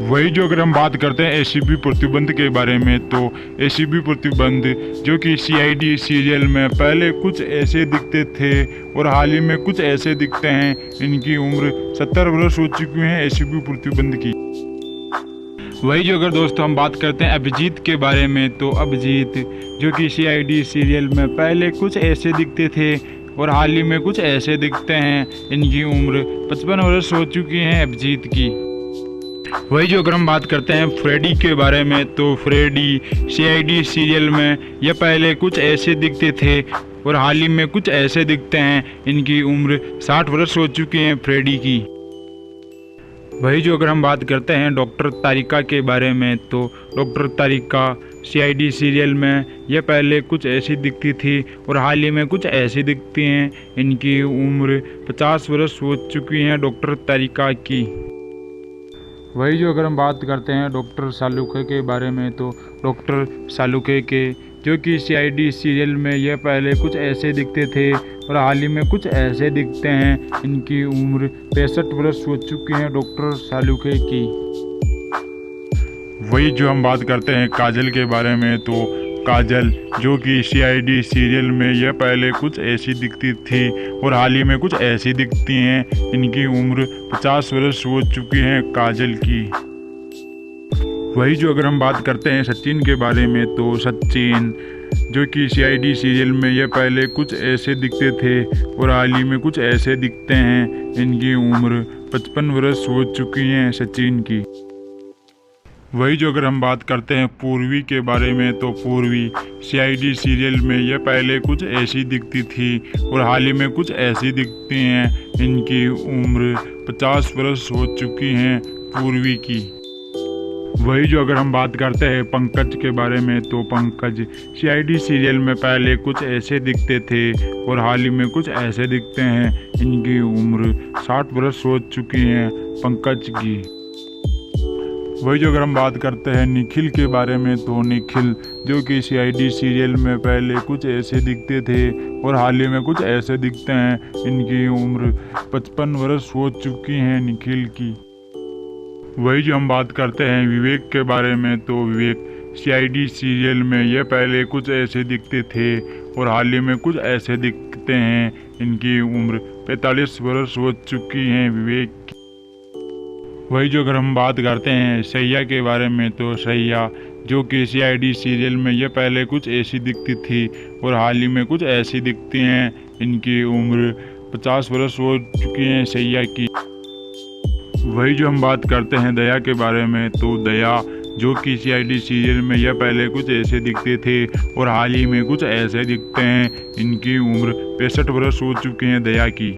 वही जो अगर हम बात करते हैं एसीबी प्रतिबंध के बारे में, तो एसीबी प्रतिबंध जो कि सीआईडी सीरियल में पहले कुछ ऐसे दिखते थे और हाल ही में कुछ ऐसे दिखते हैं। इनकी उम्र 70 वर्ष हो चुकी है एसीबी प्रतिबंध की। वही जो अगर दोस्तों हम बात करते हैं अभिजीत के बारे में, तो अभिजीत जो कि सीआईडी सीरियल में पहले कुछ ऐसे दिखते थे और हाल ही में कुछ ऐसे दिखते हैं। इनकी उम्र 55 वर्ष हो चुकी है अभिजीत की। वही जो अगर हम बात करते हैं फ्रेडी के बारे में, तो फ्रेडी सीआईडी सीरियल में यह पहले कुछ ऐसे दिखते थे और हाल ही में कुछ ऐसे दिखते हैं। इनकी उम्र 60 वर्ष हो चुकी है फ्रेडी की। वही जो अगर हम बात करते हैं डॉक्टर तारिका के बारे में, तो डॉक्टर तारिका सीआईडी सीरियल में यह पहले कुछ ऐसी दिखती थी और हाल ही में कुछ ऐसी दिखती हैं। इनकी उम्र 50 वर्ष हो चुकी है डॉक्टर तारिका की। वही जो अगर हम बात करते हैं डॉक्टर सालुखे के बारे में, तो डॉक्टर सालुखे के जो कि सीआईडी सीरियल में यह पहले कुछ ऐसे दिखते थे और हाल ही में कुछ ऐसे दिखते हैं। इनकी उम्र 65 वर्ष हो चुकी है डॉक्टर सालुखे की। वही जो हम बात करते हैं काजल के बारे में, तो काजल जो कि सीआईडी सीरियल में यह पहले कुछ ऐसी दिखती थी और हाल ही में कुछ ऐसी दिखती हैं। इनकी उम्र 50 वर्ष हो चुकी है काजल की। वही जो अगर हम बात करते हैं सचिन के बारे में, तो सचिन जो कि सीआईडी सीरियल में यह पहले कुछ ऐसे दिखते थे और हाल ही में कुछ ऐसे दिखते हैं। इनकी उम्र 55 वर्ष हो चुकी है सचिन की। वही जो अगर हम बात करते हैं पूर्वी के बारे में, तो पूर्वी सीआईडी सीरियल में यह पहले कुछ ऐसी दिखती थी और हाल ही में कुछ ऐसी दिखती हैं। इनकी उम्र 50 वर्ष हो चुकी हैं पूर्वी की। वही जो अगर हम बात करते हैं पंकज के बारे में, तो पंकज सीआईडी सीरियल में पहले कुछ ऐसे दिखते थे और हाल ही में कुछ ऐसे दिखते हैं। इनकी उम्र 60 वर्ष हो चुकी है पंकज की। वही जो अगर हम बात करते हैं निखिल के बारे में, तो निखिल जो कि सीआईडी सीरियल में पहले कुछ ऐसे दिखते थे और हाल ही में कुछ ऐसे दिखते हैं। इनकी उम्र 55 वर्ष हो चुकी है निखिल की। वही जो हम बात करते हैं विवेक के बारे में, तो विवेक सीआईडी सीरियल में यह पहले कुछ ऐसे दिखते थे और हाल ही में कुछ ऐसे दिखते हैं। इनकी उम्र 45 वर्ष हो चुकी है विवेक की। वही जो अगर हम बात करते हैं सैया के बारे में, तो सैया जो कि सीआईडी सीरियल में यह पहले कुछ ऐसी दिखती थी और हाल ही में कुछ ऐसी दिखती हैं। इनकी उम्र 50 वर्ष हो चुकी है सैया की। वही जो हम बात करते हैं दया के बारे में, तो दया जो कि सीआईडी सीरियल में यह पहले कुछ ऐसे दिखते थे और हाल ही में कुछ ऐसे दिखते हैं। इनकी उम्र 65 वर्ष हो चुकी है दया की।